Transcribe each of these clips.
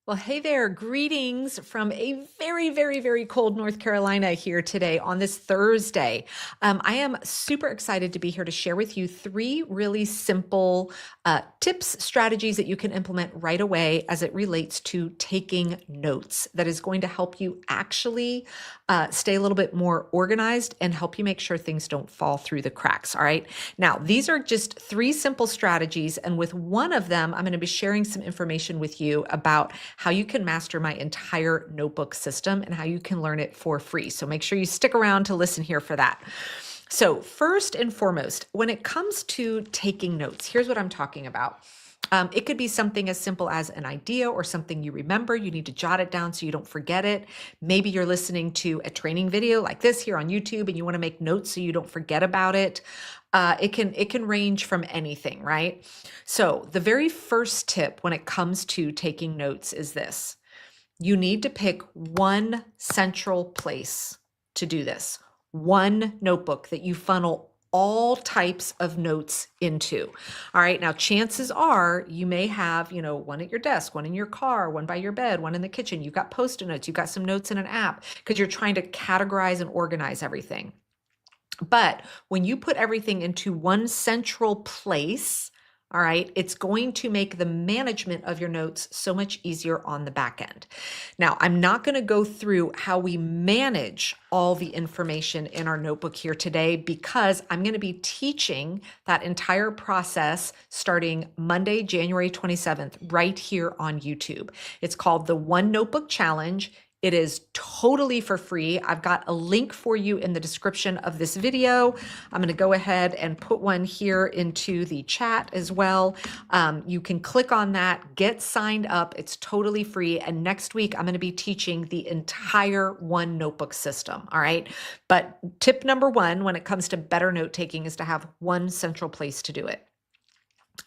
Well, hey there. Greetings from a very, very, very cold North Carolina here today on this Thursday. I am super excited to be here to share with you three really simple tips, strategies that you can implement right away as it relates to taking notes that is going to help you actually stay a little bit more organized and help you make sure things don't fall through the cracks. All right. Now, these are just three simple strategies. And with one of them, I'm going to be sharing some information with you about how you can master my entire notebook system and how you can learn it for free. So make sure you stick around to listen here for that. So first and foremost, when it comes to taking notes, here's what I'm talking about. It could be something as simple as an idea or something you remember. You need to jot it down so you don't forget it. Maybe you're listening to a training video like this here on YouTube and you want to make notes so you don't forget about it. It can range from anything, right? So the very first tip when it comes to taking notes is this. You need to pick one central place to do this. One notebook that you funnel all types of notes into. All right. Now, chances are you may have, one at your desk, one in your car, one by your bed, one in the kitchen. You've got Post-it notes. You've got some notes in an app because you're trying to categorize and organize everything. But when you put everything into one central place, all right, it's going to make the management of your notes so much easier on the back end. Now, I'm not going to go through how we manage all the information in our notebook here today because I'm going to be teaching that entire process starting Monday, January 27th, right here on YouTube. It's called the One Notebook Challenge. It is totally for free. I've got a link for you in the description of this video. I'm going to go ahead and put one here into the chat as well. You can click on that, get signed up. It's totally free. And next week, I'm going to be teaching the entire One Notebook system. All right. But tip number one, when it comes to better note taking, is to have one central place to do it.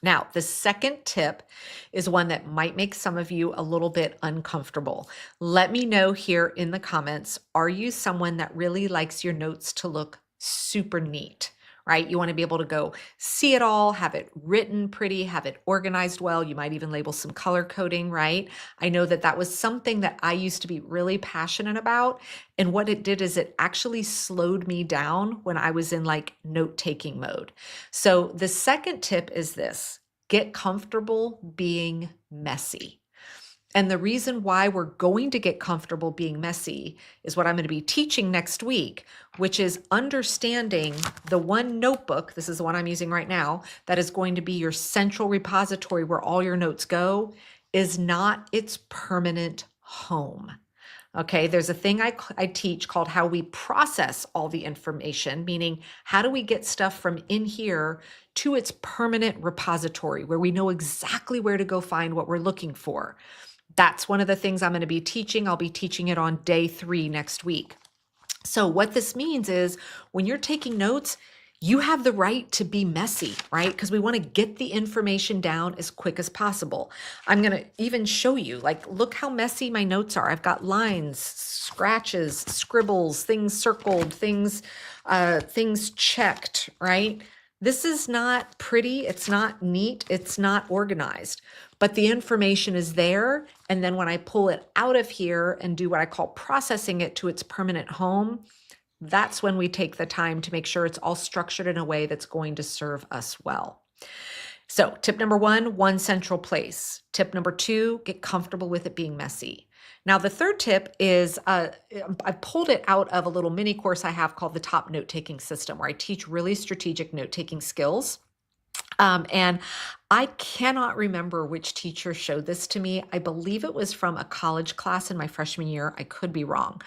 Now, the second tip is one that might make some of you a little bit uncomfortable. Let me know here in the comments, are you someone that really likes your notes to look super neat? Right? You want to be able to go see it all, have it written pretty, have it organized well. You might even label some color coding, right? I know that that was something that I used to be really passionate about. And what it did is it actually slowed me down when I was in like note-taking mode. So the second tip is this: get comfortable being messy. And the reason why we're going to get comfortable being messy is what I'm going to be teaching next week, which is understanding the one notebook, this is the one I'm using right now, that is going to be your central repository where all your notes go, is not its permanent home. Okay, there's a thing I teach called how we process all the information, meaning how do we get stuff from in here to its permanent repository where we know exactly where to go find what we're looking for. That's one of the things I'm going to be teaching. I'll be teaching it on day 3 next week. So what this means is when you're taking notes, you have the right to be messy, right? Because we want to get the information down as quick as possible. I'm going to even show you, like, look how messy my notes are. I've got lines, scratches, scribbles, things circled, things checked, right? This is not pretty, it's not neat, it's not organized, but the information is there. And then when I pull it out of here and do what I call processing it to its permanent home, that's when we take the time to make sure it's all structured in a way that's going to serve us well. So tip number one central place. Tip number 2, get comfortable with it being messy. Now, the third tip is I pulled it out of a little mini course I have called the Top Note-Taking System, where I teach really strategic note-taking skills. And I cannot remember which teacher showed this to me. I believe it was from a college class in my freshman year. I could be wrong.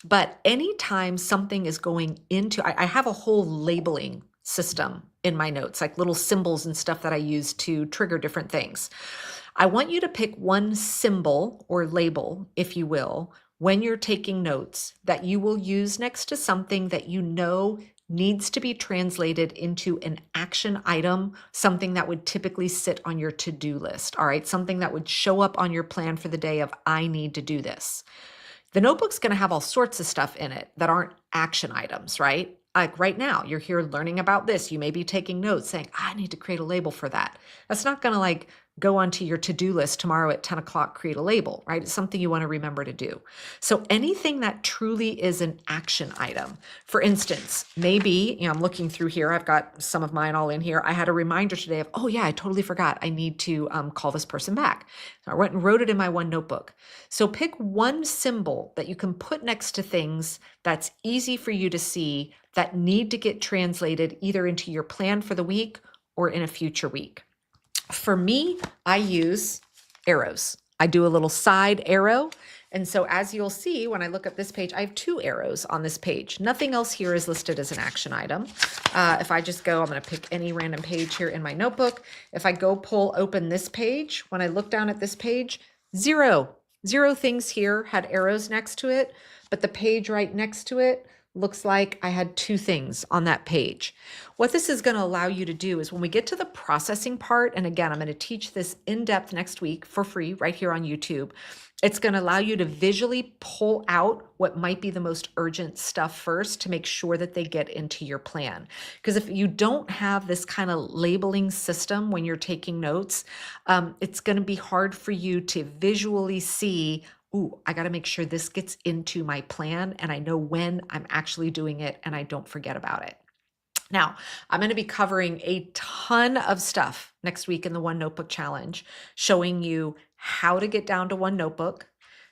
But anytime something is going into, I have a whole labeling system in my notes, like little symbols and stuff that I use to trigger different things. I want you to pick one symbol or label, if you will, when you're taking notes that you will use next to something that you know needs to be translated into an action item, something that would typically sit on your to-do list, all right? Something that would show up on your plan for the day of, I need to do this. The notebook's going to have all sorts of stuff in it that aren't action items, right? Like right now, you're here learning about this. You may be taking notes saying, I need to create a label for that. That's not going to like go onto your to-do list tomorrow at 10 o'clock, create a label, right? It's something you want to remember to do. So anything that truly is an action item, for instance, maybe, I'm looking through here, I've got some of mine all in here. I had a reminder today of, oh yeah, I totally forgot. I need to call this person back. So I went and wrote it in my one notebook. So pick one symbol that you can put next to things that's easy for you to see that need to get translated either into your plan for the week or in a future week. For me, I use arrows. I do a little side arrow. And so as you'll see, when I look at this page, I have 2 arrows on this page. Nothing else here is listed as an action item. If I just go, I'm going to pick any random page here in my notebook. If I go open this page, when I look down at this page, 0 things here had arrows next to it, but the page right next to it looks like I had 2 things on that page. What this is going to allow you to do is when we get to the processing part, and again, I'm going to teach this in depth next week for free right here on YouTube. It's going to allow you to visually pull out what might be the most urgent stuff first to make sure that they get into your plan. Because if you don't have this kind of labeling system when you're taking notes, it's going to be hard for you to visually see, ooh, I got to make sure this gets into my plan and I know when I'm actually doing it and I don't forget about it. Now, I'm going to be covering a ton of stuff next week in the One Notebook Challenge, showing you how to get down to one notebook,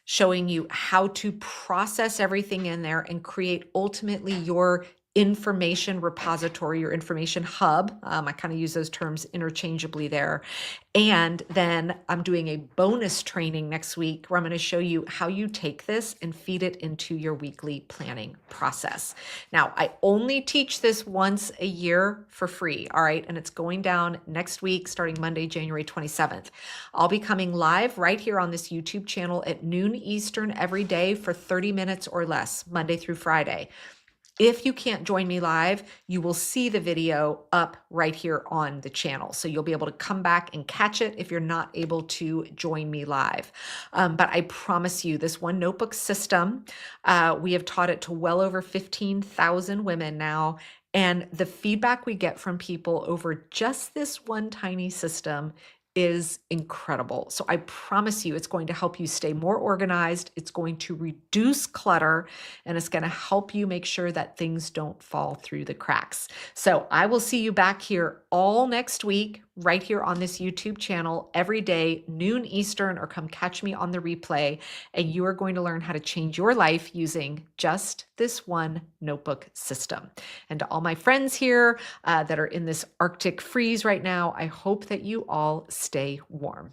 showing you how to process everything in there and create ultimately your information repository, your information hub. I kind of use those terms interchangeably there. And then I'm doing a bonus training next week where I'm going to show you how you take this and feed it into your weekly planning process. Now, I only teach this once a year for free, all right? And it's going down next week, starting Monday, January 27th. I'll be coming live right here on this YouTube channel at noon Eastern every day for 30 minutes or less, Monday through Friday. If you can't join me live, you will see the video up right here on the channel. So you'll be able to come back and catch it if you're not able to join me live. But I promise you, this one notebook system, we have taught it to well over 15,000 women now. And the feedback we get from people over just this one tiny system is incredible. So I promise you, it's going to help you stay more organized. It's going to reduce clutter, and it's going to help you make sure that things don't fall through the cracks. So I will see you back here all next week, right here on this YouTube channel every day, noon Eastern, or come catch me on the replay. And you are going to learn how to change your life using just this one notebook system. And to all my friends here that are in this Arctic freeze right now, I hope that you all stay warm.